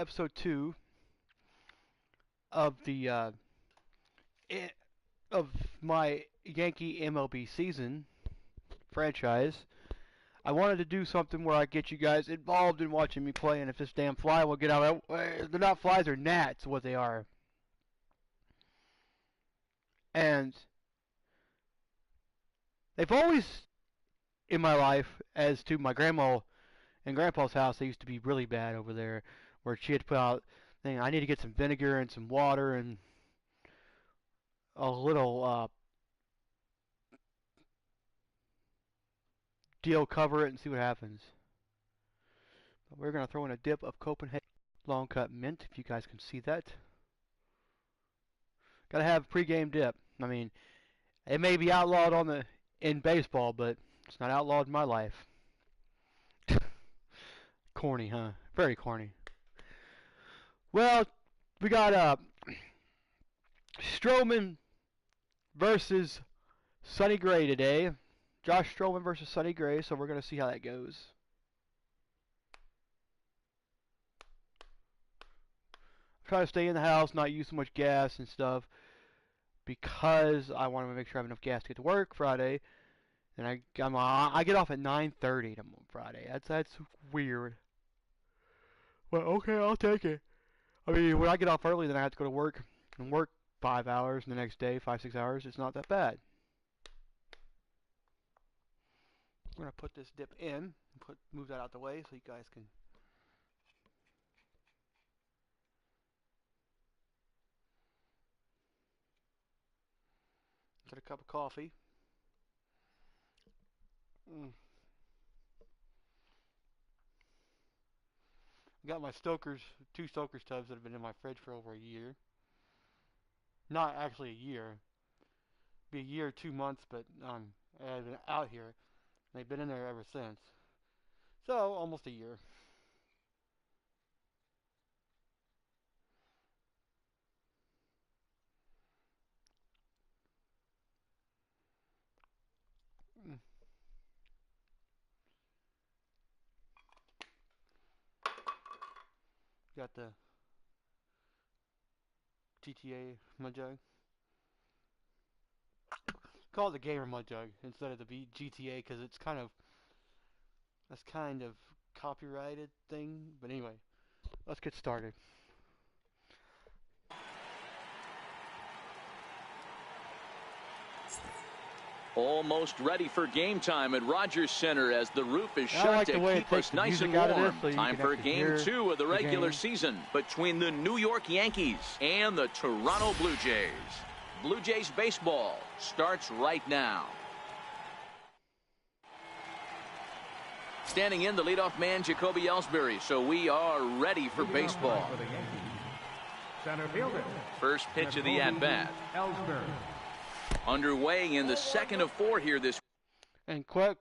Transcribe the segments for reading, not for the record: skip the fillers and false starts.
episode 2 of the of my Yankee MLB season franchise. I wanted to do something where I get you guys involved in watching me play, and if this damn fly will get out, they're not flies, they're gnats, what they are. And they've always, in my life, as to my grandma and grandpa's house, they used to be really bad over there, where she had put out, I need to get some vinegar and some water and a little deal, cover it and see what happens. But we're going to throw in a dip of Copenhagen long cut mint, if you guys can see that. Got to have pre-game dip. I mean, it may be outlawed in baseball, but it's not outlawed in my life. Corny, huh? Very corny. Well, we got Stroman versus Sonny Gray today. Josh Stroman versus Sonny Gray, so we're going to see how that goes. Try to stay in the house, not use so much gas and stuff, because I want to make sure I have enough gas to get to work Friday. And I get off at 9:30 on Friday. That's weird. Well, okay, I'll take it. I mean, when I get off early, then I have to go to work and work 5 hours, and the next day 5-6 hours. It's not that bad. I'm gonna put this dip in and move that out the way so you guys can. Get a cup of coffee. I got my two Stoker's tubs that have been in my fridge for over a year. Not actually a year. Be a year, 2 months, but I've been out here. They've been in there ever since. So, almost a year. Got the GTA mud jug. Call it the gamer mud jug instead of the GTA because that's kind of copyrighted thing. But anyway, let's get started. Almost ready for game time at Rogers Center as the roof is shut to keep us nice and warm. Time for game 2 of the regular season between the New York Yankees and the Toronto Blue Jays. Blue Jays baseball starts right now. Standing in, the leadoff man, Jacoby Ellsbury. So we are ready for baseball. Center fielder. First pitch of the at-bat. Ellsbury. Underway in the second of 4 here this. And quick,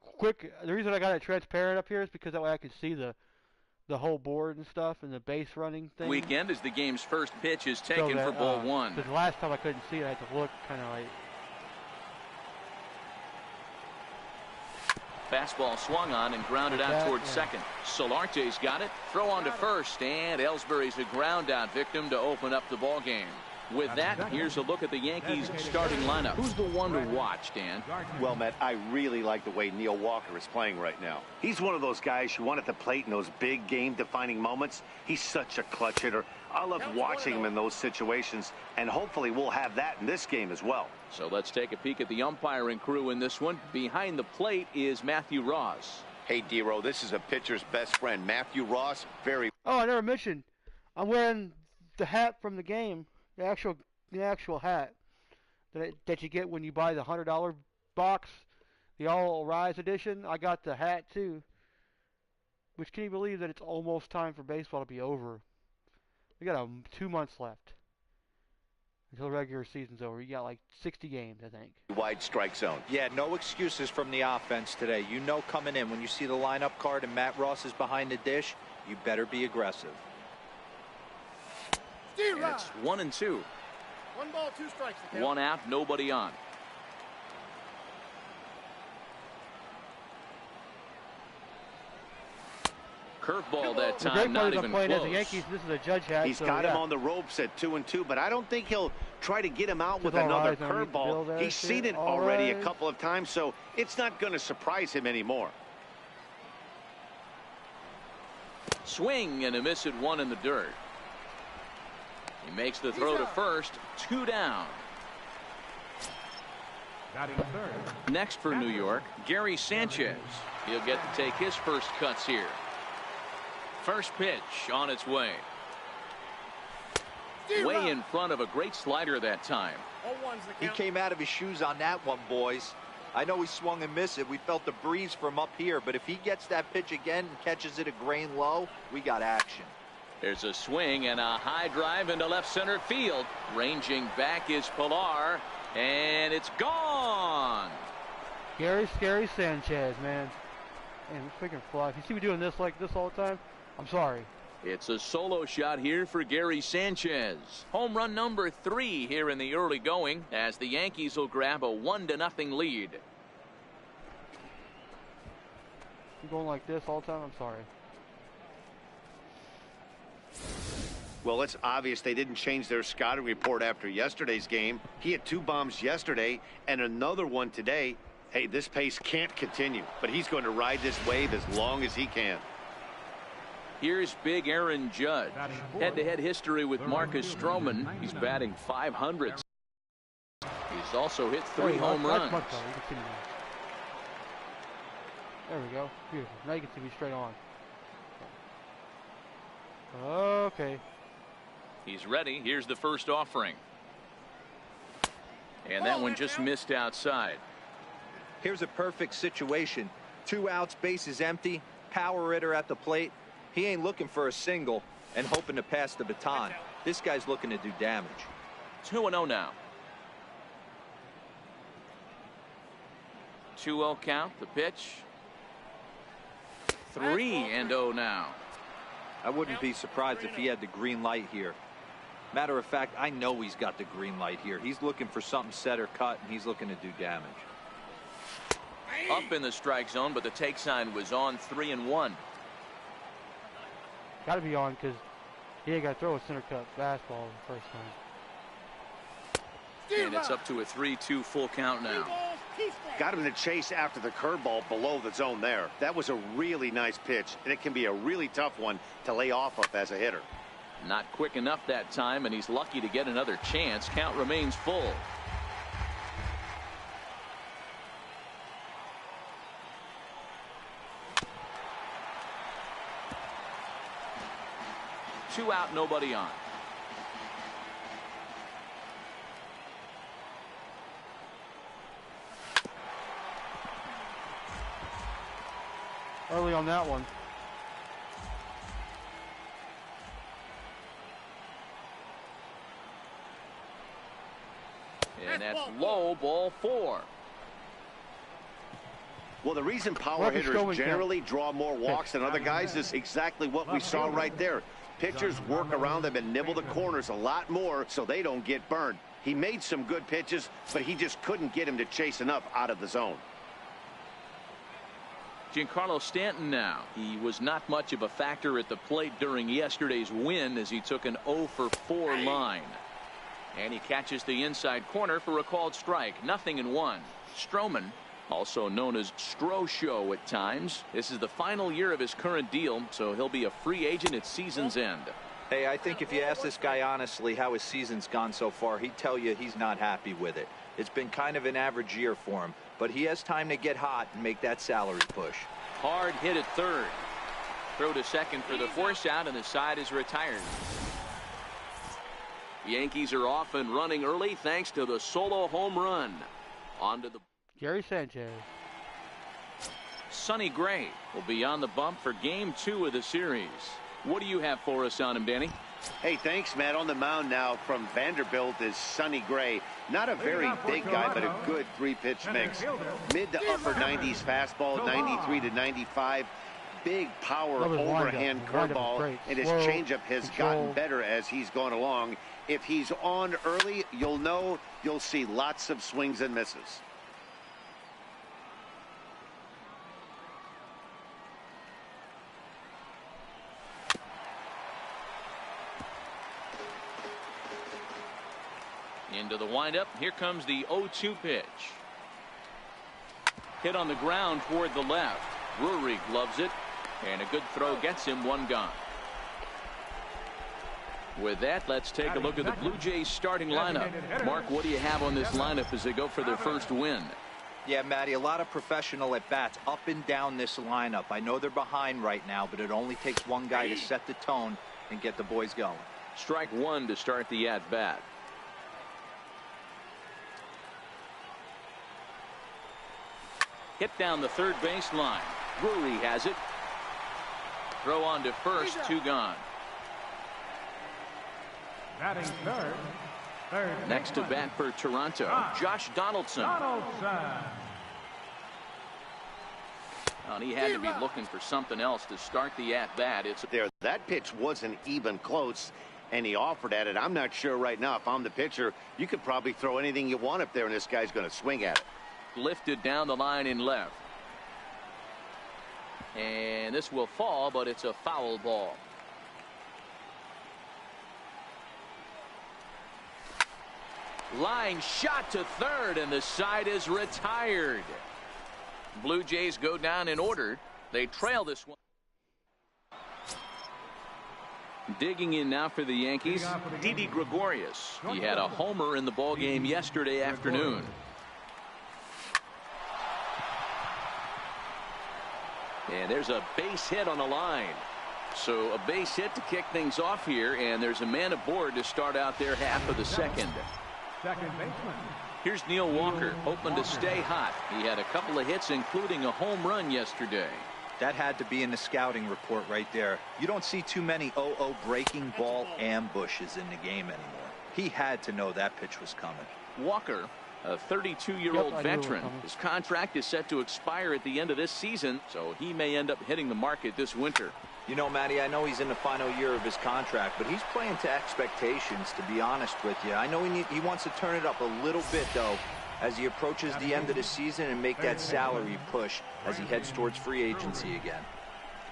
the reason I got it transparent up here is because that way I can see the whole board and stuff and the base running thing. Weekend as the game's first pitch is taken for ball 1. Because last time I couldn't see it, I had to look kind of like. Fastball swung on and grounded out towards second. Solarte's got it. Throw on to first, and Ellsbury's a ground out victim to open up the ball game. With that, here's a look at the Yankees' starting lineup. Who's the one to watch, Dan? Well, Matt, I really like the way Neil Walker is playing right now. He's one of those guys you want at the plate in those big game-defining moments. He's such a clutch hitter. I love watching him in those situations, and hopefully we'll have that in this game as well. So let's take a peek at the umpiring crew in this one. Behind the plate is Matthew Ross. Hey, Dero, this is a pitcher's best friend, Matthew Ross. Oh, I never mentioned. I'm wearing the hat from the game. The actual hat that you get when you buy the $100 box, the All Rise edition. I got the hat too. Which, can you believe that it's almost time for baseball to be over? We got 2 months left until the regular season's over. You got like 60 games, I think. Wide strike zone. Yeah, no excuses from the offense today. You know coming in when you see the lineup card and Matt Ross is behind the dish, you better be aggressive. And it's 1-2. 1 ball, 2 strikes. 1 out, nobody on. Curveball that The great time, part not is I'm even playing close. as the Yankees. This is a judge hat. He's so, got him yeah. on the ropes at 2-2, but I don't think he'll try to get him out with All another eyes underneath the bill curveball. there, He's seen it all already a right. couple of times, so it's not going to surprise him anymore. Swing and a miss at one in the dirt. He makes the throw to first. 2 down. Batting third. Next for New York, Gary Sanchez. He'll get to take his first cuts here. First pitch on its way. Way in front of a great slider that time. He came out of his shoes on that one, boys. I know he swung and missed it. We felt the breeze from up here, but if he gets that pitch again and catches it a grain low, we got action. There's a swing and a high drive into left center field. Ranging back is Pilar, and it's gone. Gary Scary Sanchez, man. Man, freaking fly. If you see me doing this like this all the time, I'm sorry. It's a solo shot here for Gary Sanchez. Home run number 3 here in the early going, as the Yankees will grab a 1-0 lead. I'm going like this all the time, I'm sorry. Well, it's obvious they didn't change their scouting report after yesterday's game. He had 2 bombs yesterday and another one today. Hey, this pace can't continue, but he's going to ride this wave as long as he can. Here's big Aaron Judge. Head-to-head history with Marcus Stroman. He's batting .500. He's also hit 3 home runs. You can see me now. There we go. Beautiful. Now you can see me straight on. Okay. He's ready. Here's the first offering. And that one just missed outside. Here's a perfect situation. 2 outs, bases empty, power hitter at the plate. He ain't looking for a single and hoping to pass the baton. This guy's looking to do damage. 2-0 now. 2-0 count. The pitch. 3-0 now. I wouldn't be surprised if he had the green light here. Matter of fact, I know he's got the green light here. He's looking for something set or cut, and he's looking to do damage. Up in the strike zone, but the take sign was on. 3-1. Got to be on because he ain't got to throw a center cut fastball the first time. And it's up to a 3-2 full count now. Got him to chase after the curveball below the zone there. That was a really nice pitch, and it can be a really tough one to lay off of as a hitter. Not quick enough that time, and he's lucky to get another chance. Count remains full. Two out, nobody on. Early on that one. And that's low, ball 4. Well, the reason power hitters generally draw more walks than other guys is exactly what we saw right there. Pitchers work around them and nibble the corners a lot more so they don't get burned. He made some good pitches, but he just couldn't get him to chase enough out of the zone. Giancarlo Stanton now. He was not much of a factor at the plate during yesterday's win as he took an 0-for-4 line. And he catches the inside corner for a called strike. 0-1. Stroman, also known as Stro-Show at times. This is the final year of his current deal, so he'll be a free agent at season's end. Hey, I think if you ask this guy honestly how his season's gone so far, he'd tell you he's not happy with it. It's been kind of an average year for him, but he has time to get hot and make that salary push. Hard hit at third. Throw to second for the force out, and the side is retired. The Yankees are off and running early thanks to the solo home run. On to the Gary Sanchez. Sonny Gray will be on the bump for game 2 of the series. What do you have for us on him, Danny? Hey, thanks, Matt. On the mound now from Vanderbilt is Sonny Gray. Not a very big guy, but a good 3-pitch mix. Mid to upper 90s fastball, 93 to 95. Big power overhand curveball, and his changeup has gotten better as he's gone along. If he's on early, you'll see lots of swings and misses. Into the windup. Here comes the 0-2 pitch. Hit on the ground toward the left. Drury gloves it, and a good throw gets him one gone. With that, let's take a look at the Blue Jays starting lineup. Mark, what do you have on this lineup as they go for their first win? Yeah, Matty, a lot of professional at-bats up and down this lineup. I know they're behind right now, but it only takes one guy to set the tone and get the boys going. Strike one to start the at-bat. Hit down the third base line. Drury has it. Throw on to first, two gone. Batting third. Next to bat for Toronto, Josh Donaldson. And he had to be looking for something else to start the at-bat. It's there. That pitch wasn't even close, and he offered at it. I'm not sure right now if I'm the pitcher. You could probably throw anything you want up there, and this guy's going to swing at it. Lifted down the line in left. And this will fall, but it's a foul ball. Line shot to third, and the side is retired. Blue Jays go down in order. They trail this one. Digging in now for the Yankees, Didi Gregorius. He had a homer in the ball game yesterday afternoon. And there's a base hit on the line. So a base hit to kick things off here, and there's a man aboard to start out their half of the second. Second baseman. Here's Neil Walker, hoping to stay hot. He had a couple of hits, including a home run yesterday. That had to be in the scouting report right there. You don't see too many 0-0 breaking ball ambushes in the game anymore. He had to know that pitch was coming. Walker, a 32-year-old veteran. His contract is set to expire at the end of this season, so he may end up hitting the market this winter. You know, Matty, I know he's in the final year of his contract, but he's playing to expectations, to be honest with you. I know he wants to turn it up a little bit, though, as he approaches the end of the season and make that salary push as he heads towards free agency again.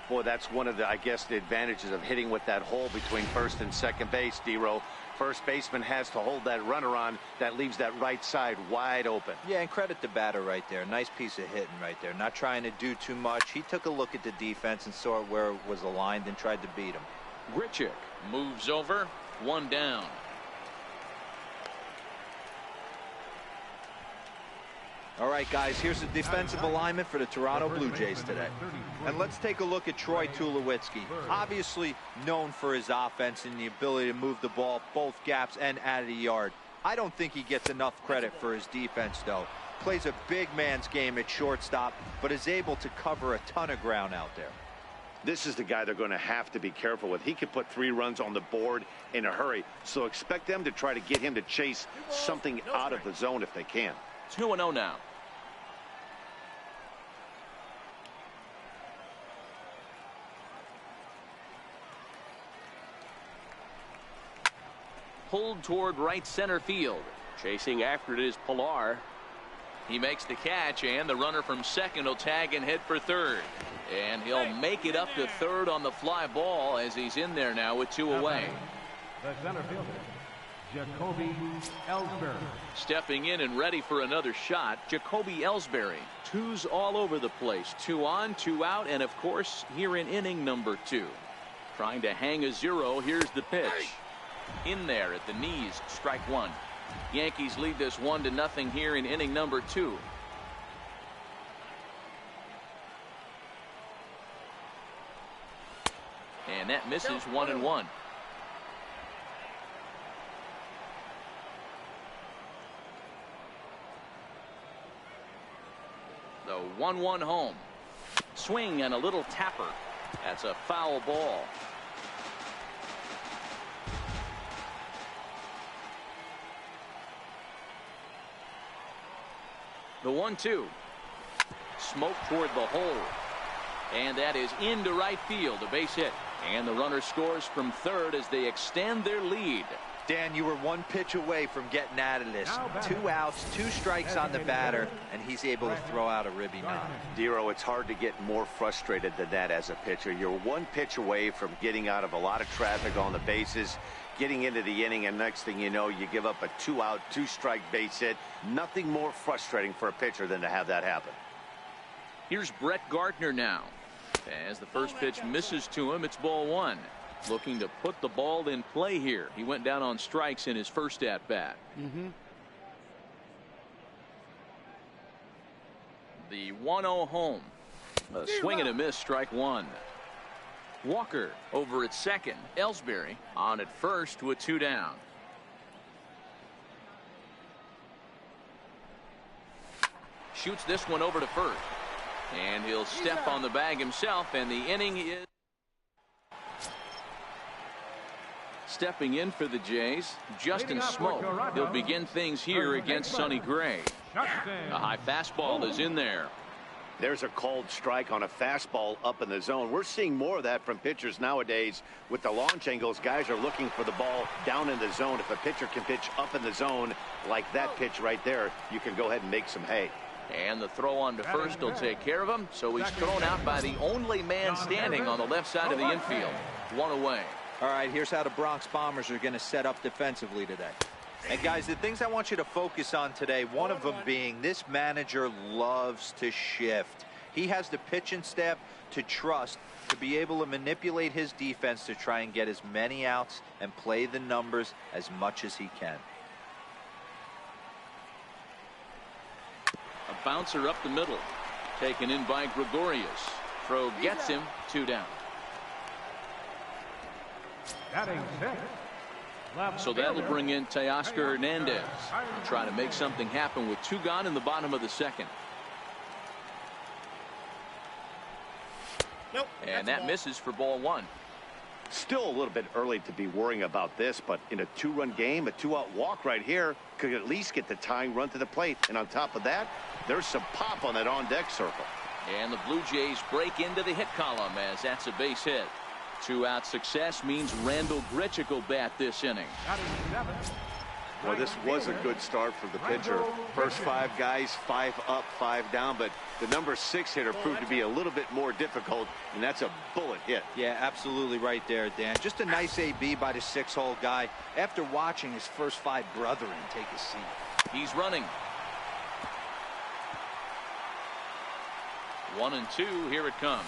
Boy, that's one of the, I guess, the advantages of hitting with that hole between first and second base, D-Row. First baseman has to hold that runner on. That leaves that right side wide open. Yeah, and credit the batter right there. Nice piece of hitting right there. Not trying to do too much. He took a look at the defense and saw where it was aligned and tried to beat him. Grichuk moves over, one down. All right, guys, here's the defensive alignment for the Toronto Blue Jays today. And let's take a look at Troy Tulowitzki. Obviously known for his offense and the ability to move the ball both gaps and out of the yard. I don't think he gets enough credit for his defense, though. Plays a big man's game at shortstop, but is able to cover a ton of ground out there. This is the guy they're going to have to be careful with. He could put 3 runs on the board in a hurry, so expect them to try to get him to chase something out of the zone if they can. 2-0 now. Pulled toward right center field. Chasing after it is Pilar. He makes the catch, and the runner from second will tag and head for third. And he'll make it up to third on the fly ball as he's in there now with 2 away. The center fielder, Jacoby Ellsbury. Stepping in and ready for another shot, Jacoby Ellsbury. 2s all over the place. 2 on, 2 out, and of course here in inning number 2. Trying to hang a 0. Here's the pitch. In there at the knees, strike 1. Yankees lead this 1-0 here in inning number 2. And that misses 1-1. The 1-1 home. Swing and a little tapper. That's a foul ball. The 1-2. Smoke toward the hole. And that is into right field. A base hit. And the runner scores from third as they extend their lead. Dan, you were 1 pitch away from getting out of this. 2 outs, 2 strikes on the batter, and he's able to throw out a ribby nod. Dero, it's hard to get more frustrated than that as a pitcher. You're 1 pitch away from getting out of a lot of traffic on the bases, getting into the inning, and next thing you know, you give up a 2-out, 2-strike base hit. Nothing more frustrating for a pitcher than to have that happen. Here's Brett Gardner now. As the first pitch misses to him, it's ball 1. Looking to put the ball in play here. He went down on strikes in his first at-bat. The 1-0 home. A swing and a miss, strike 1. Walker over at second. Ellsbury on at first with 2 down. Shoots this one over to first. And he'll step on the bag himself, and the inning is. Stepping in for the Jays, Justin Smoke. He'll begin things here against Sonny Gray. A high fastball is in there. There's a called strike on a fastball up in the zone. We're seeing more of that from pitchers nowadays. With the launch angles, guys are looking for the ball down in the zone. If a pitcher can pitch up in the zone like that pitch right there, you can go ahead and make some hay. And the throw on to first will take care of him. So he's thrown out by the only man standing on the left side of the infield. 1 away. All right, here's how the Bronx Bombers are going to set up defensively today. And guys, the things I want you to focus on today, one of them being this manager loves to shift. He has the pitching staff to trust to be able to manipulate his defense to try and get as many outs and play the numbers as much as he can. A bouncer up the middle. Taken in by Gregorius. Throw gets him. 2 down. So that'll bring in Teoscar Hernandez. Try to make something happen with 2 gone in the bottom of the second. And that misses for ball 1. Still a little bit early to be worrying about this, but in a 2-run game, a 2-out walk right here could at least get the tying run to the plate. And on top of that, there's some pop on that on-deck circle. And the Blue Jays break into the hit column as that's a base hit. 2-out success means Randall Grichuk will bat this inning. Well, this was a good start for the pitcher. First 5 guys, 5 up, 5 down, but the number 6 hitter proved to be a little bit more difficult, and that's a bullet hit. Yeah, absolutely right there, Dan. Just a nice AB by the 6-hole guy after watching his first 5 brethren take a seat. He's running. 1-2, here it comes.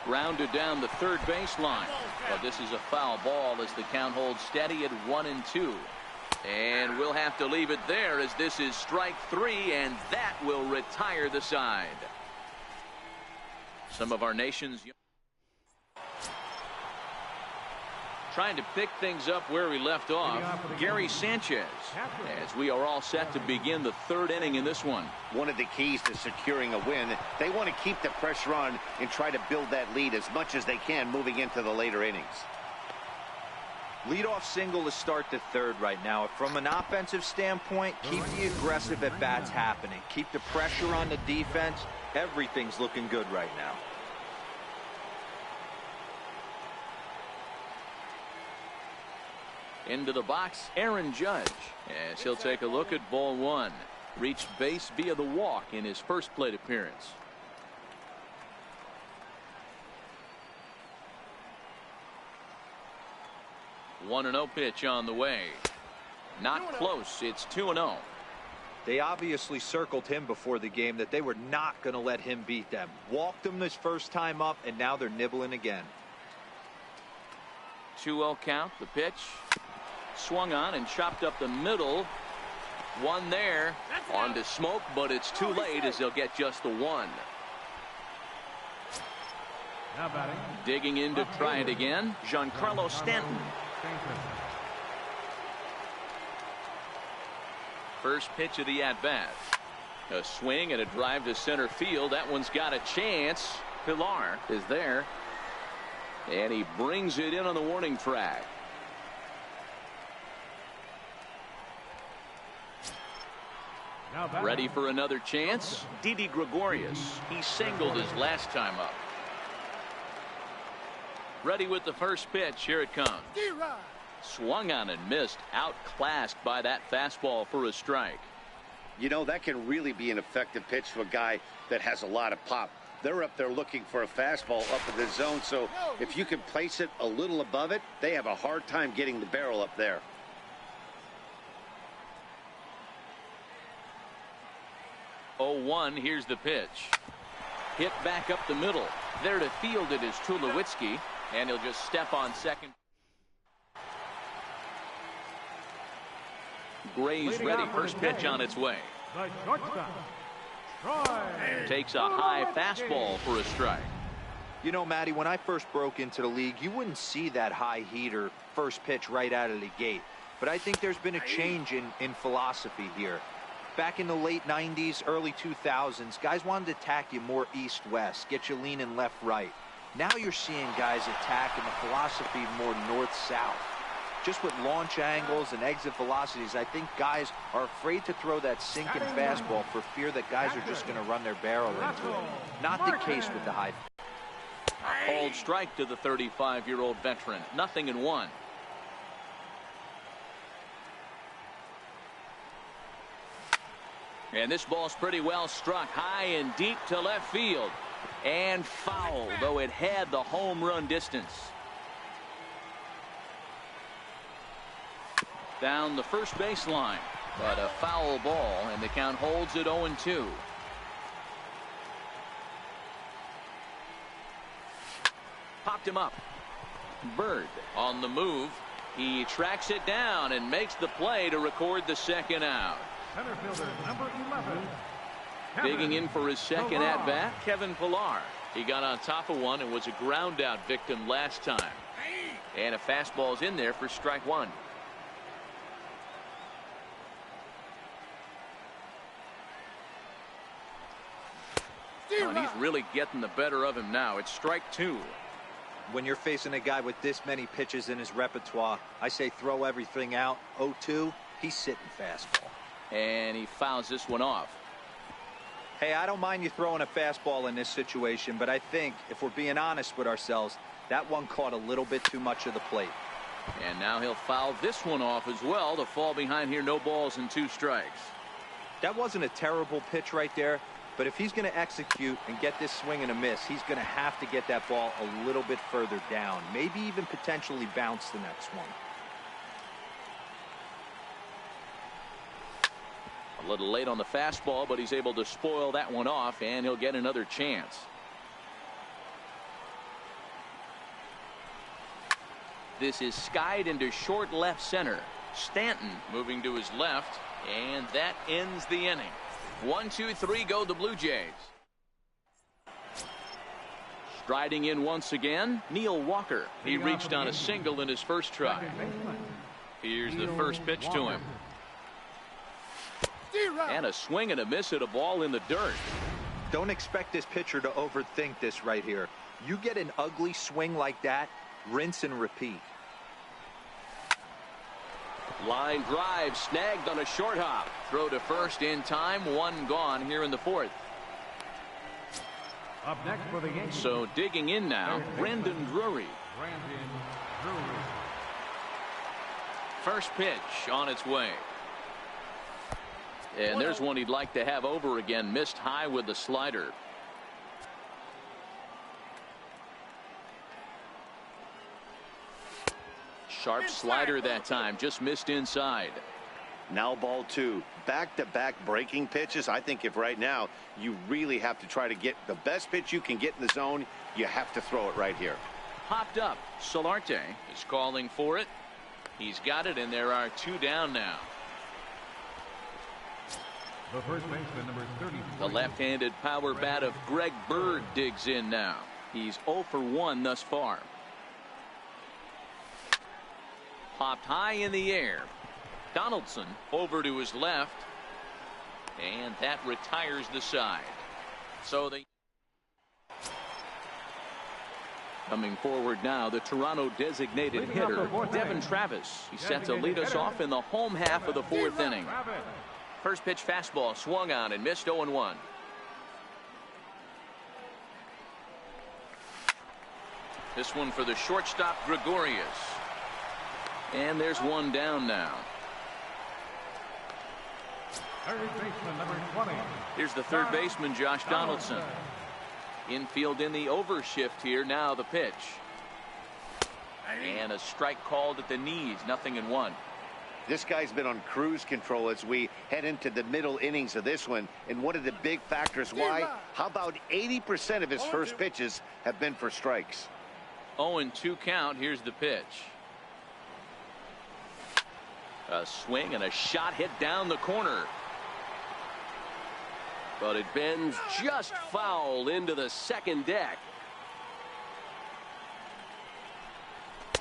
Grounded down the third baseline. But this is a foul ball as the count holds steady at 1-2. And we'll have to leave it there as this is strike 3, and that will retire the side. Some of our nation's trying to pick things up where we left off. Gary Sanchez, as we are all set to begin the 3rd inning in this one. One of the keys to securing a win, they want to keep the pressure on and try to build that lead as much as they can moving into the later innings. Leadoff single to start the 3rd right now. From an offensive standpoint, keep the aggressive at-bats happening. Keep the pressure on the defense. Everything's looking good right now. Into the box, Aaron Judge, as he'll take a look at ball 1. Reached base via the walk in his first plate appearance. One 1-0 pitch on the way. Not close. It's 2-0. They obviously circled him before the game that they were not going to let him beat them. Walked him this first time up, and now they're nibbling again. 2-0 count. The pitch swung on and chopped up the middle. One there. On to Smoke, but it's too late as they'll get just the 1. Digging in to try it again, Giancarlo Stanton. First pitch of the at-bat. A swing and a drive to center field. That one's got a chance. Pilar is there. And he brings it in on the warning track. Ready for another chance? Didi Gregorius. He singled his last time up. Ready with the first pitch. Here it comes. Swung on and missed. Outclassed by that fastball for a strike. You know, that can really be an effective pitch to a guy that has a lot of pop. they're up there looking for a fastball up in the zone. So if you can place it a little above it, they have a hard time getting the barrel up there. Oh, 1, here's the pitch. Hit back up the middle. There to field it is Tulowitzki, and he'll just step on second. Gray's ready. First pitch on its way. The shortstop, Troy. Takes a high fastball for a strike. You know, Matty, when I first broke into the league, you wouldn't see that high heater first pitch right out of the gate. But I think there's been a change in philosophy here. Back in the late 90s, early 2000s, guys wanted to attack you more east-west, get you leaning left-right. Now you're seeing guys attack in the philosophy more north-south. Just with launch angles and exit velocities, I think guys are afraid to throw that sinking fastball for fear that guys are just going to run their barrel into it. Not the case with the high. Called strike to the 35-year-old veteran. 0-1. And this ball's pretty well struck high and deep to left field. And foul, though it had the home run distance. Down the first baseline, but a foul ball, and the count holds at 0-2. Popped him up. Bird on the move. He tracks it down and makes the play to record the second out. Center fielder, number 11. Digging in for his second at-bat, Kevin Pillar. He got on top of one and was a ground-out victim last time. And a fastball's in there for strike 1. Oh, and he's really getting the better of him now. It's strike 2. When you're facing a guy with this many pitches in his repertoire, I say throw everything out. 0-2, he's sitting fastball. And he fouls this one off. Hey, I don't mind you throwing a fastball in this situation, but I think if we're being honest with ourselves, that one caught a little bit too much of the plate. And now he'll foul this one off as well to fall behind here. No balls and 2 strikes. That wasn't a terrible pitch right there, but if he's going to execute and get this swing and a miss, he's going to have to get that ball a little bit further down, maybe even potentially bounce the next one. A little late on the fastball, but he's able to spoil that one off, and he'll get another chance. This is skied into short left center. Stanton moving to his left, and that ends the inning. 1, 2, 3 go the Blue Jays. Striding in once again, Neil Walker. He reached on a single in his first try. Here's the first pitch to him. And a swing and a miss at a ball in the dirt. Don't expect this pitcher to overthink this right here. You get an ugly swing like that, rinse and repeat. Line drive snagged on a short hop. Throw to first in time. 1 gone here in the 4th. Up next for the Yankees. So digging in now, Brandon Drury. First pitch on its way. And there's one he'd like to have over again. Missed high with the slider. Sharp slider that time. Just missed inside. Now ball 2. Back-to-back breaking pitches. I think if right now you really have to try to get the best pitch you can get in the zone, you have to throw it right here. Popped up. Solarte is calling for it. He's got it, and there are 2 down now. The first baseman, number 30. The left-handed power bat of Greg Bird digs in now. He's 0 for 1 thus far. Popped high in the air. Donaldson over to his left. And that retires the side. So they coming forward now, the Toronto designated hitter, Devin Travis. He's set to lead us off in the home half of the 4th inning. First pitch fastball swung on and missed. 0-1. This one for the shortstop Gregorius. And there's 1 down now. Third baseman, number 20. Here's the third baseman, Josh Donaldson. Infield in the overshift here. Now the pitch. And a strike called at the knees. 0-1. This guy's been on cruise control as we head into the middle innings of this one. And one of the big factors why, how about 80% of his first pitches have been for strikes? 0-2 count. Here's the pitch. A swing and a shot hit down the corner. But it bends just foul into the second deck.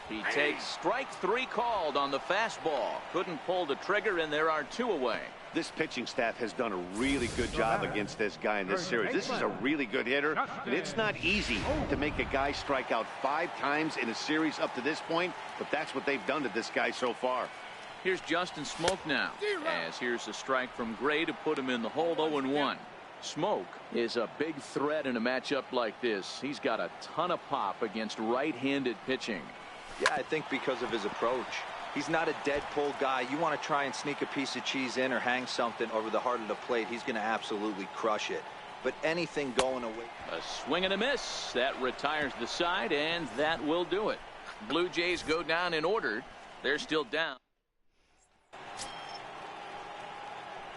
He takes strike 3 called on the fastball. Couldn't pull the trigger, and there are 2 away. This pitching staff has done a really good job against this guy in this series. This is a really good hitter, and it's not easy to make a guy strike out 5 times in a series up to this point, but that's what they've done to this guy so far. Here's Justin Smoke now, as here's a strike from Gray to put him in the hole. 0-1. Smoke is a big threat in a matchup like this. He's got a ton of pop against right-handed pitching. Yeah, I think because of his approach. He's not a dead pull guy. You want to try and sneak a piece of cheese in or hang something over the heart of the plate, he's going to absolutely crush it. But anything going away. A swing and a miss. That retires the side, and that will do it. Blue Jays go down in order. They're still down.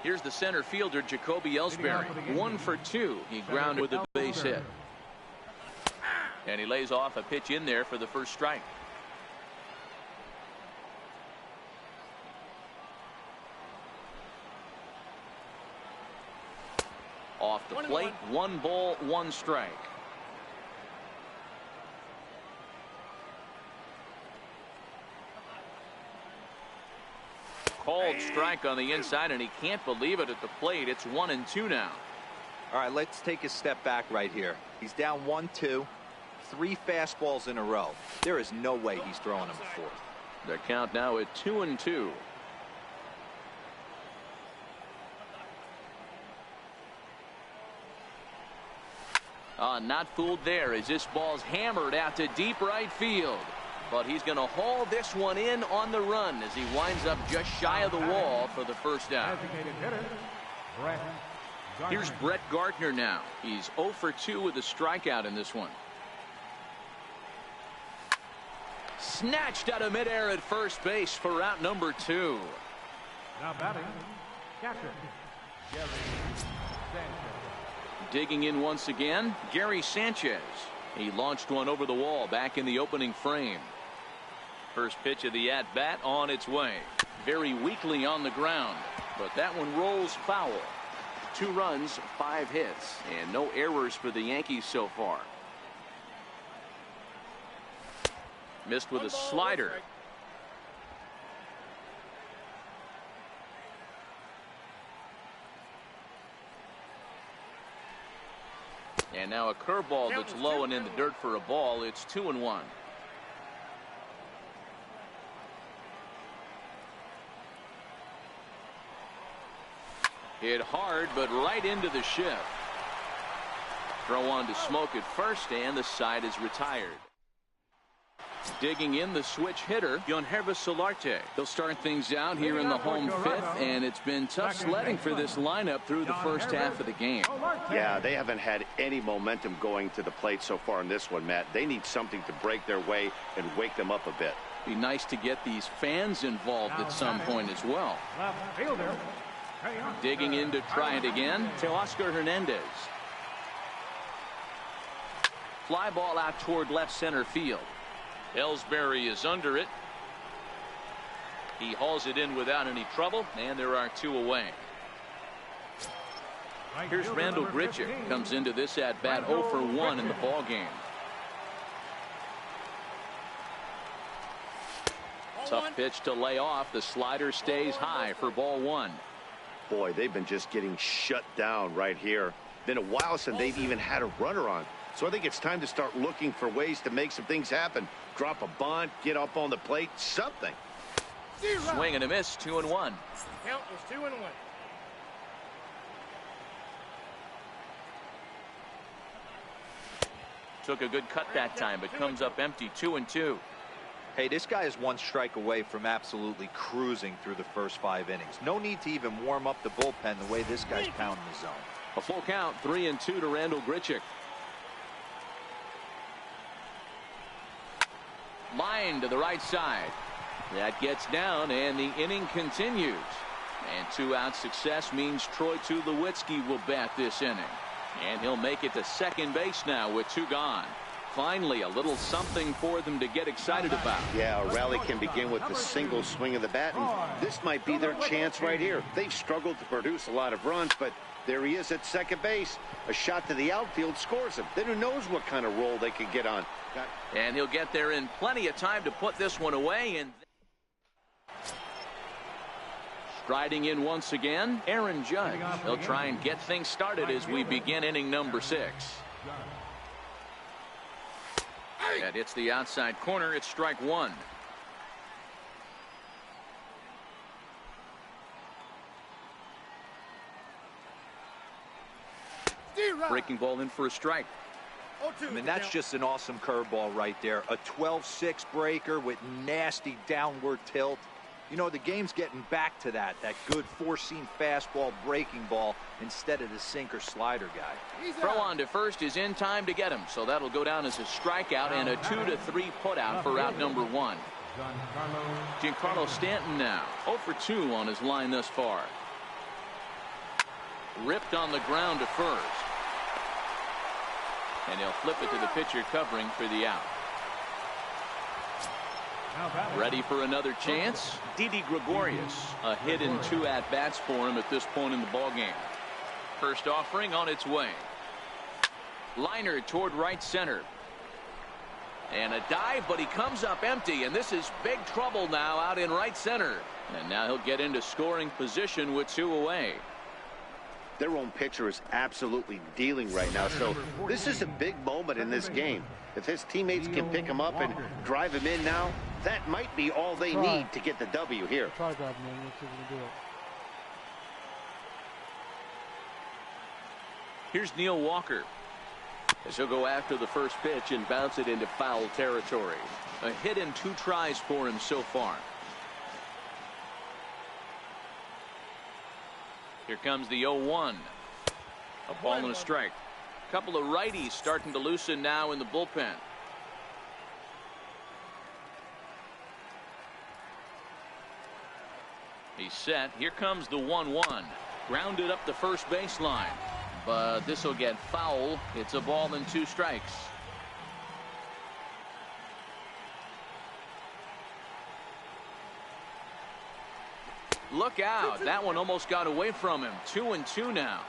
Here's the center fielder, Jacoby Ellsbury. 1 for 2. He grounded with a base hit. And he lays off a pitch in there for the first strike. Off the plate, 1 ball, 1 strike. Called strike on the inside, and he can't believe it at the plate. It's 1-2 now. All right, let's take a step back right here. He's down 1-2, 3 fastballs in a row. There is no way he's throwing him a 4th. The count now at 2-2. Not fooled there as this ball's hammered out to deep right field. But he's going to haul this one in on the run as he winds up just shy of the wall for the first out. Here's Brett Gardner now. He's 0 for 2 with a strikeout in this one. Snatched out of midair at first base for out number 2. Now batting, catcher, Gary Sanchez. Digging in once again, Gary Sanchez. He launched one over the wall back in the opening frame. First pitch of the at-bat on its way. Very weakly on the ground, but that one rolls foul. 2 runs, 5 hits, and no errors for the Yankees so far. Missed with a slider. And now a curveball that's low and in the dirt for a ball. It's 2-1. Hit hard, but right into the shift. Throw on to Smoke at first, and the side is retired. Digging in, the switch hitter, Yangervis Solarte. They'll start things out here in the home 5th, and it's been tough sledding for this lineup through the first half of the game. Yeah, they haven't had any momentum going to the plate so far in this one, Matt. They need something to break their way and wake them up a bit. Be nice to get these fans involved at some point as well. Digging in to try it again to Oscar Hernandez. Fly ball out toward left center field. Ellsbury is under it. He hauls it in without any trouble, and there are 2 away. Here's Randall Grichuk. Comes into this at bat 0 for 1 in the ball game. Tough pitch to lay off. The slider stays high for ball 1. Boy, they've been just getting shut down right here. Been a while since they've even had a runner on. So I think it's time to start looking for ways to make some things happen. Drop a bunt, get up on the plate, something. Swing and a miss, 2-1. Count is 2-1. Took a good cut that time, but comes up empty. 2-2. Hey, this guy is 1 strike away from absolutely cruising through the first 5 innings. No need to even warm up the bullpen the way this guy's pounding the zone. A full count, 3-2 to Randall Grichuk. Line to the right side. That gets down, and the inning continues. And 2-out success means Troy Tulowitzki will bat this inning. And he'll make it to second base now with 2 gone. Finally, a little something for them to get excited about. Yeah, a rally can begin with the single swing of the bat, and this might be their chance right here. They've struggled to produce a lot of runs, but there he is at second base. A shot to the outfield scores him. Then who knows what kind of roll they could get on. And he'll get there in plenty of time to put this one away. And striding in once again, Aaron Judge. He'll try and get things started as we begin inning number 6. That hits the outside corner. It's strike 1. Breaking ball in for a strike. I mean, that's just an awesome curveball right there. A 12-6 breaker with nasty downward tilt. You know, the game's getting back to that good four-seam fastball breaking ball instead of the sinker slider guy. Throw on to first is in time to get him, so that'll go down as a strikeout and a 2-3 putout for out number 1. Giancarlo Stanton now 0 for 2 on his line thus far. Ripped on the ground to first. And he'll flip it to the pitcher covering for the out. Ready for another chance? Didi Gregorius. A hit in 2 at-bats for him at this point in the ballgame. First offering on its way. Liner toward right center. And a dive, but he comes up empty, and this is big trouble now out in right center. And now he'll get into scoring position with 2 away. Their own pitcher is absolutely dealing right now, so this is a big moment in this game. If his teammates can pick him up and drive him in now, that might be all they need to get the W here. Try to grab him in. Let's see if we can do it. Here's Neil Walker, as he'll go after the first pitch and bounce it into foul territory. A hit in 2 tries for him so far. Here comes the 0-1. A ball and a strike. Couple of righties starting to loosen now in the bullpen. He's set. Here comes the 1-1. Grounded up the first baseline. But this will get foul. It's a ball and 2 strikes. Look out. That one almost got away from him. 2-2 now.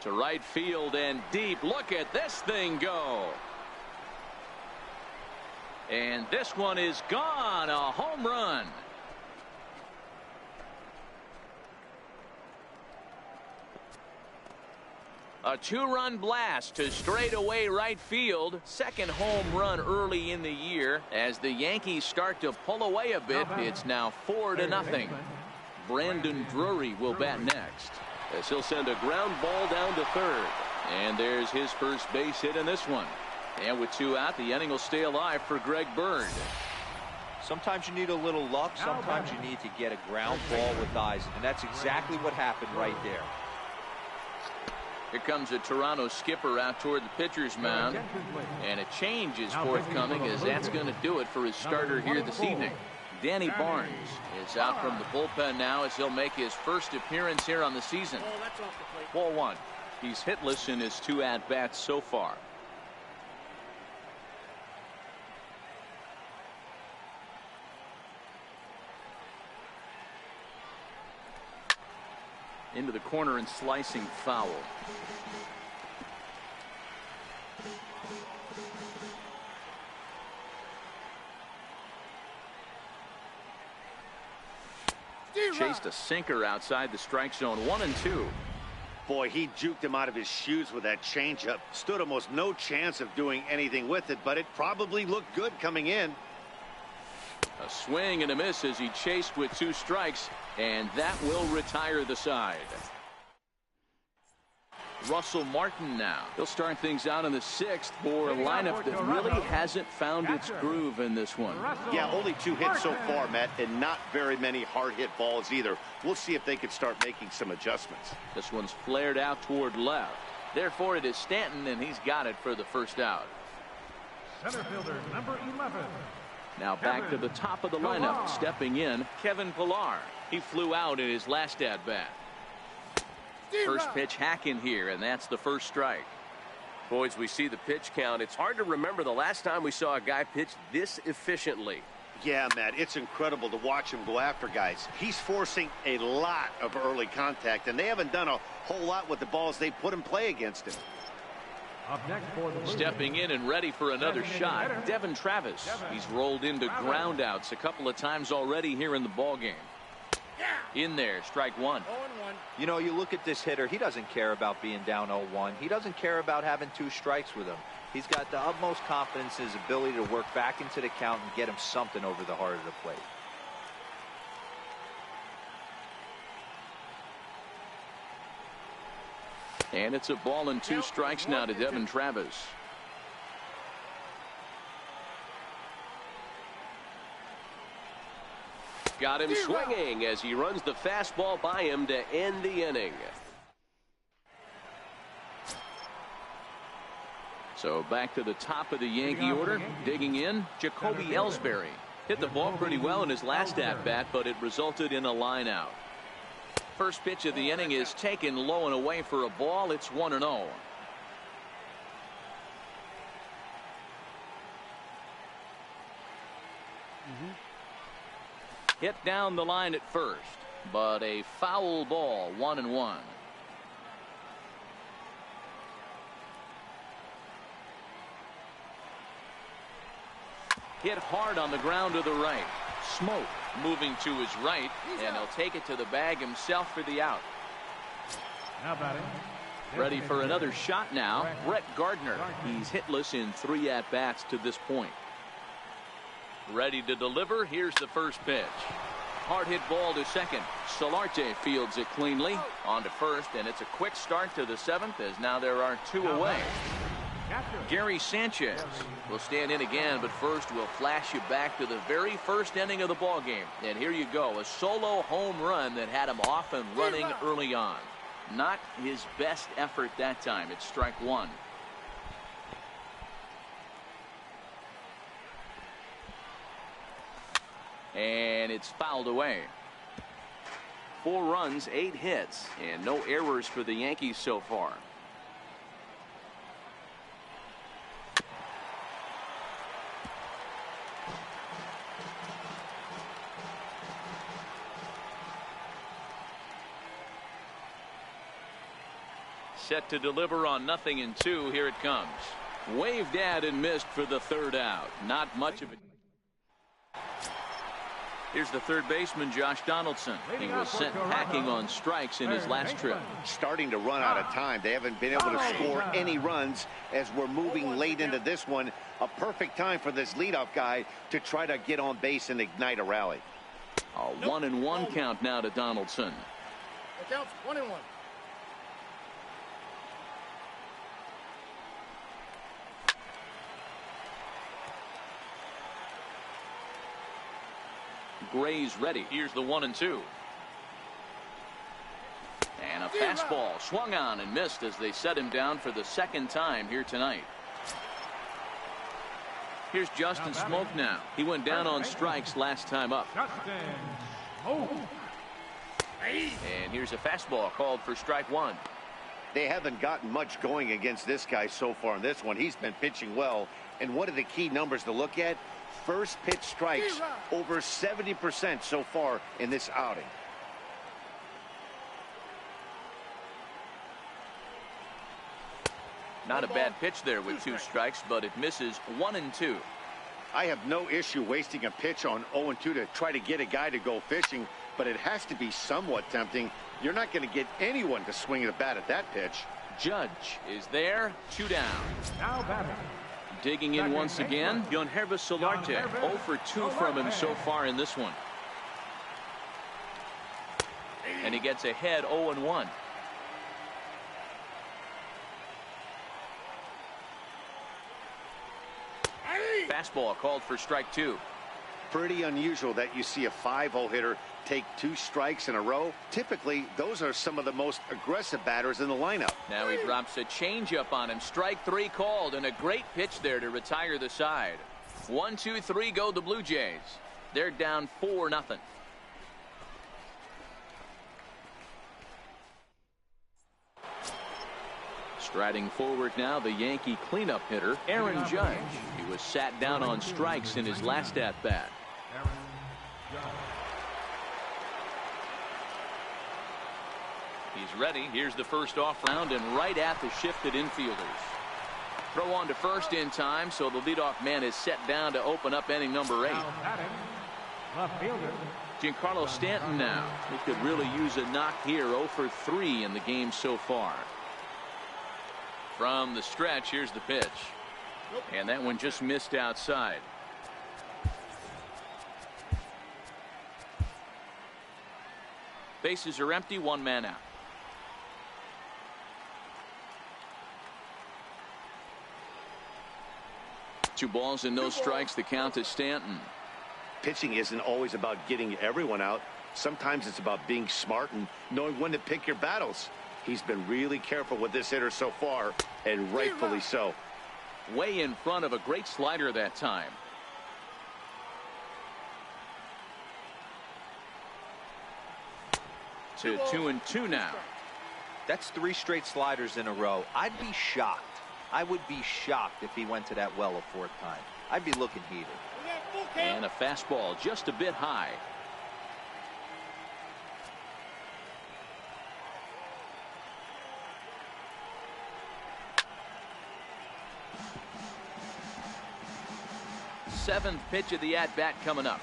To right field and deep. Look at this thing go. And this one is gone. A home run. A 2-run blast to straightaway right field. Second home run early in the year. As the Yankees start to pull away a bit, it's now 4-0. Brandon Drury will bat next, as he'll send a ground ball down to third. And there's his first base hit in this one. And with 2 out, the inning will stay alive for Greg Bird. Sometimes you need a little luck. Sometimes you need to get a ground ball with eyes. And that's exactly what happened right there. Here comes a Toronto skipper out toward the pitcher's mound. And a change is forthcoming, as that's going to do it for his starter here this evening. Danny Barnes is out from the bullpen now, as he'll make his first appearance here on the season. Ball 1. He's hitless in his 2 at-bats so far. Into the corner and slicing foul. Chased a sinker outside the strike zone. 1-2. Boy, he juked him out of his shoes with that changeup. Stood almost no chance of doing anything with it, but it probably looked good coming in. A swing and a miss as he chased with 2 strikes, and that will retire the side. Russell Martin now. He'll start things out in the 6th for a lineup that really hasn't found its groove in this one. Yeah, only 2 hits so far, Matt, and not very many hard hit balls either. We'll see if they can start making some adjustments. This one's flared out toward left. Therefore, it is Stanton, and he's got it for the first out. Center fielder number 11. Now back to the top of the lineup. Stepping in, Kevin Pillar. He flew out in his last at-bat. First pitch hack in here, and that's the first strike. Boys, we see the pitch count. It's hard to remember the last time we saw a guy pitch this efficiently. Yeah, Matt, it's incredible to watch him go after guys. He's forcing a lot of early contact, and they haven't done a whole lot with the balls they put in play against him. Up next for the Stepping in and ready for another shot, Devin Travis. He's rolled into ground outs a couple of times already here in the ballgame. In there, strike 1. You know, you look at this hitter, he doesn't care about being down 0-1. He doesn't care about having 2 strikes with him. He's got the utmost confidence in his ability to work back into the count and get him something over the heart of the plate. And it's a ball and 2 strikes now to Devin Travis. Got him swinging as he runs the fastball by him to end the inning. So back to the top of the Yankee order. Digging in, Jacoby Ellsbury. Hit the ball pretty well in his last at-bat, but it resulted in a line out. First pitch of the inning is taken low and away for a ball. It's 1-0. Hit down the line at first, but a foul ball, 1-1. Hit hard on the ground to the right. Smoke moving to his right, and he'll take it to the bag himself for the out. Now batting. Ready for another shot now, Brett Gardner. He's hitless in 3 at-bats to this point. Ready to deliver. Here's the first pitch. Hard hit ball to second. Solarte fields it cleanly. On to first, and it's a quick start to the 7th as now there are 2 away. Gary Sanchez will stand in again, but first we'll flash you back to the very first inning of the ball game. And here you go, a solo home run that had him off and running early on. Not his best effort that time. It's strike 1. And it's fouled away. 4 runs, 8 hits, and no errors for the Yankees so far. Set to deliver on 0-2. Here it comes. Waved at and missed for the 3rd out. Not much of it. Here's the third baseman, Josh Donaldson. He was sent packing on strikes in his last trip. Starting to run out of time. They haven't been able to score any runs as we're moving late into this one. A perfect time for this leadoff guy to try to get on base and ignite a rally. A 1-1 count now to Donaldson. The count's 1-1. Gray's ready. Here's the 1-2. And a fastball swung on and missed as they set him down for the 2nd time here tonight. Here's Justin Smoak now. He went down on strikes last time up. And here's a fastball called for strike 1. They haven't gotten much going against this guy so far in this one. He's been pitching well. And what are the key numbers to look at? First pitch strikes over 70% so far in this outing. Not a bad pitch there with 2 strikes, but it misses 1-2. I have no issue wasting a pitch on 0-2 to try to get a guy to go fishing, but it has to be somewhat tempting. You're not going to get anyone to swing the bat at that pitch. Judge is there, 2 down. Now batting. Digging in once again, Yangervis Solarte. 0 for 2 from him so far in this one. And he gets ahead 0-1. fastball called for strike 2. Pretty unusual that you see a 5-0 hitter take 2 strikes in a row. Typically, those are some of the most aggressive batters in the lineup. Now he drops a changeup on him. Strike 3 called, and a great pitch there to retire the side. 1, 2, 3 go the Blue Jays. They're down 4-0. Striding forward now, the Yankee cleanup hitter, Aaron Judge. He was sat down on strikes in his last at-bat. He's ready. Here's the first off round, and right at the shifted infielders. Throw on to first in time, so the leadoff man is set down to open up inning number 8. Left fielder Giancarlo Stanton now. He could really use a knock here. 0 for 3 in the game so far. From the stretch, here's the pitch. And that one just missed outside. Bases are empty, 1 man out. Two balls and no strikes. The count is Stanton. Pitching isn't always about getting everyone out. Sometimes it's about being smart and knowing when to pick your battles. He's been really careful with this hitter so far, and rightfully so. Way in front of a great slider that time. To 2-2 now. That's 3 straight sliders in a row. I'd be shocked. I would be shocked if he went to that well a 4th time. I'd be looking heated. And a fastball just a bit high. Seventh pitch of the at-bat coming up.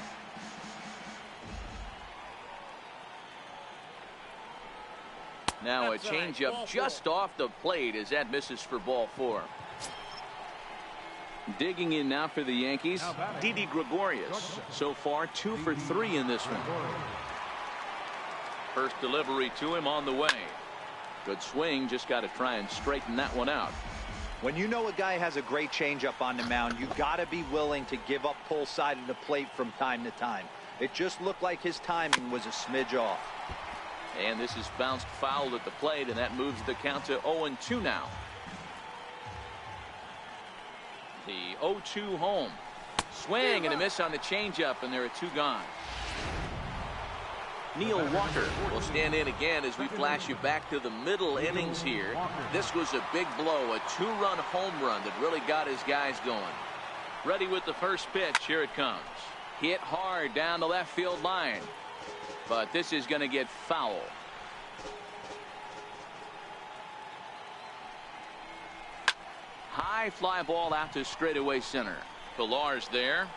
Now a changeup just off the plate as that misses for ball 4. Digging in now for the Yankees, Didi Gregorius. So far 2 for 3 in this one. First delivery to him on the way. Good swing, just got to try and straighten that one out. When you know a guy has a great changeup on the mound, you got to be willing to give up pull side of the plate from time to time. It just looked like his timing was a smidge off. And this is bounced foul at the plate, and that moves the count to 0-2 now. The 0-2 home. Swing and a miss on the changeup, and there are 2 gone. Neil Walker will stand in again as we flash you back to the middle innings here. This was a big blow, a 2-run home run that really got his guys going. Ready with the first pitch. Here it comes. Hit hard down the left field line. But this is going to get foul. High fly ball out to straightaway center. Pillar's there.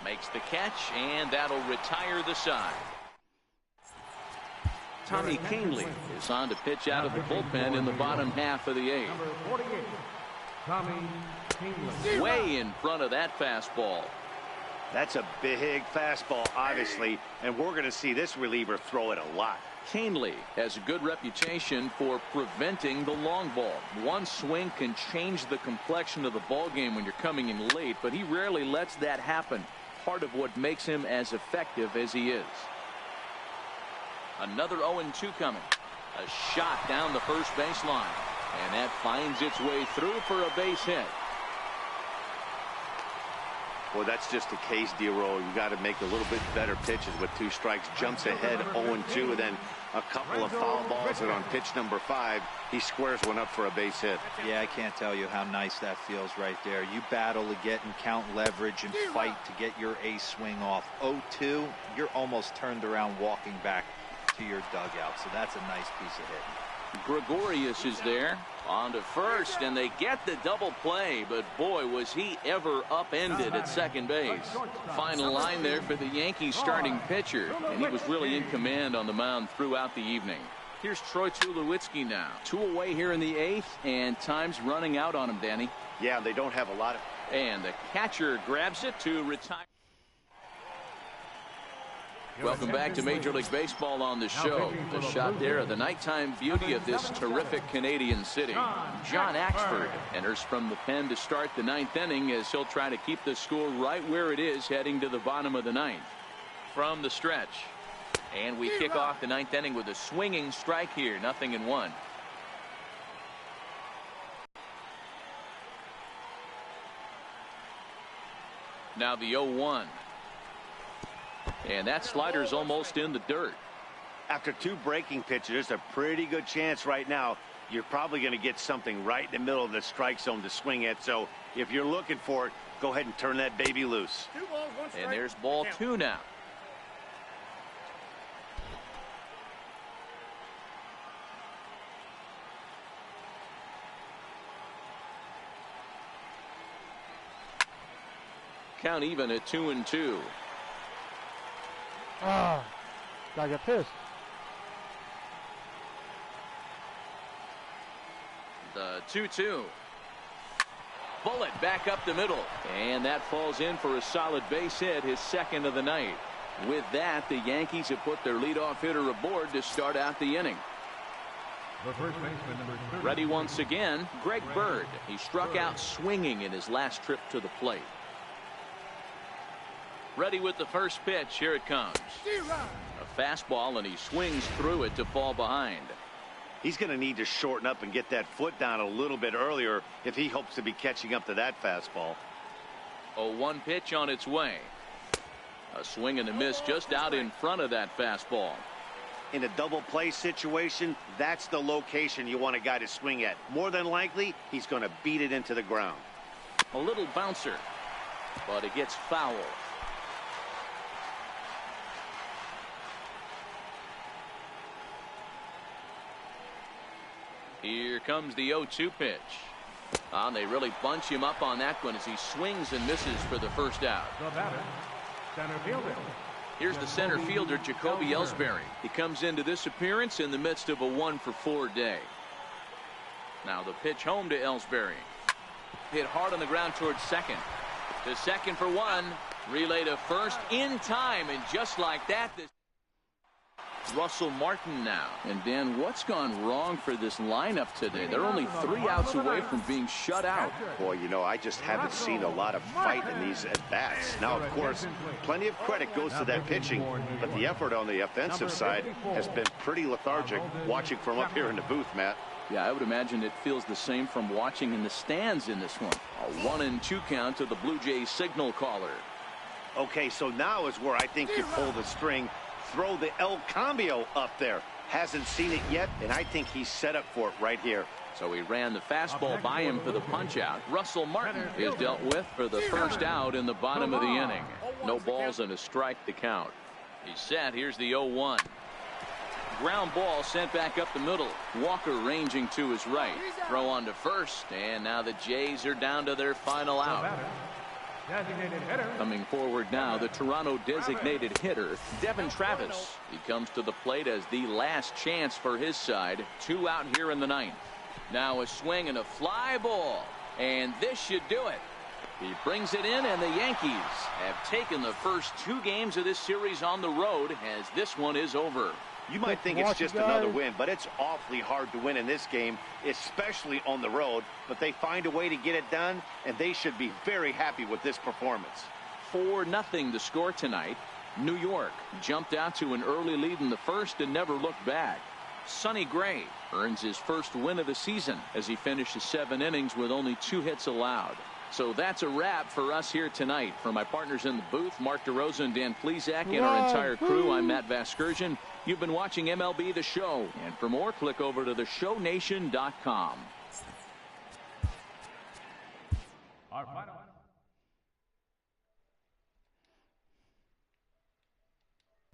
Makes the catch, and that'll retire the side. Tommy Kahnle is on to pitch out of the bullpen in the bottom half of the 8th. number 48, Tommy Kahnle. Way in front of that fastball. That's a big fastball, obviously, and we're going to see this reliever throw it a lot. Kahnle has a good reputation for preventing the long ball. One swing can change the complexion of the ball game when you're coming in late, but he rarely lets that happen. Part of what makes him as effective as he is. Another 0-2 coming. A shot down the first baseline, and that finds its way through for a base hit. Well, that's just a case, D-Roll. You got to make a little bit better pitches with 2 strikes. Jumps ahead 0-2, and then a couple of foul balls, and on pitch number 5, he squares one up for a base hit. Yeah, I can't tell you how nice that feels right there. You battle to get and count leverage and fight to get your ace swing off. 0-2, you're almost turned around walking back to your dugout, so that's a nice piece of hitting. Gregorius is there on to first, and they get the double play, but boy, was he ever upended at second base. Final line there for the Yankees starting pitcher, and he was really in command on the mound throughout the evening. Here's Troy Tulowitzki now. 2 away here in the 8th, and time's running out on him, Danny. Yeah, they don't have a lot of... And the catcher grabs it to retire. Welcome back to Major League Baseball on the show. The shot there of the nighttime beauty of this terrific Canadian city. John Axford enters from the pen to start the ninth inning as he'll try to keep the score right where it is heading to the bottom of the ninth. From the stretch. And we kick off the ninth inning with a swinging strike here. 0-1. Now the 0-1. And that slider's almost in the dirt. After 2 breaking pitches, there's a pretty good chance right now you're probably going to get something right in the middle of the strike zone to swing at. So if you're looking for it, go ahead and turn that baby loose. 2 balls, 1 strike. And there's ball 2 now. Count even at 2-2. I got pissed. The 2-2. Bullet back up the middle. And that falls in for a solid base hit, his second of the night. With that, the Yankees have put their leadoff hitter aboard to start out the inning. The first baseman, number 30. Ready once again, Greg Bird. He struck out swinging in his last trip to the plate. Ready with the first pitch. Here it comes. A fastball, and he swings through it to fall behind. He's going to need to shorten up and get that foot down a little bit earlier if he hopes to be catching up to that fastball. 0-1 pitch on its way. A swing and a miss just out in front of that fastball. In a double play situation, that's the location you want a guy to swing at. More than likely, he's going to beat it into the ground. A little bouncer, but it gets foul. Here comes the 0-2 pitch. And they really bunch him up on that one as he swings and misses for the first out. The batter, center fielder. Here's the center fielder, Jacoby Ellsbury. He comes into this appearance in the midst of a 1-for-4 day. Now the pitch home to Ellsbury. Hit hard on the ground towards second. To second for 1. Relay to first in time, and just like that, this Russell Martin now. And Dan, what's gone wrong for this lineup today? They're only 3 outs away from being shut out. Boy, you know, I just haven't seen a lot of fight in these at-bats. Now, of course, plenty of credit goes to that pitching, but the effort on the offensive side has been pretty lethargic watching from up here in the booth, Matt. Yeah, I would imagine it feels the same from watching in the stands in this one. A 1-2 count to the Blue Jays signal caller. Okay, so now is where I think you pull the string. Throw the El Cambio up there. Hasn't seen it yet, and I think he's set up for it right here. So he ran the fastball by him for the punch out. Russell Martin is dealt with for the first out in the bottom of the inning. No balls and a strike to count. He's set. Here's the 0-1. Ground ball sent back up the middle. Walker ranging to his right. Throw on to first, and now the Jays are down to their final out. Coming forward now, the Toronto designated hitter, Devin Travis. He comes to the plate as the last chance for his side. 2 out here in the ninth. Now a swing and a fly ball, and this should do it. He brings it in, and the Yankees have taken the first 2 games of this series on the road as this one is over. You might think it's just another win, but it's awfully hard to win in this game, especially on the road. But they find a way to get it done, and they should be very happy with this performance. 4-0 the score tonight. New York jumped out to an early lead in the first and never looked back. Sonny Gray earns his first win of the season as he finishes 7 innings with only 2 hits allowed. So that's a wrap for us here tonight. For my partners in the booth, Mark DeRosa and Dan Plesac, and our entire crew, I'm Matt Vasgersian. You've been watching MLB The Show. And for more, click over to theshownation.com. Our final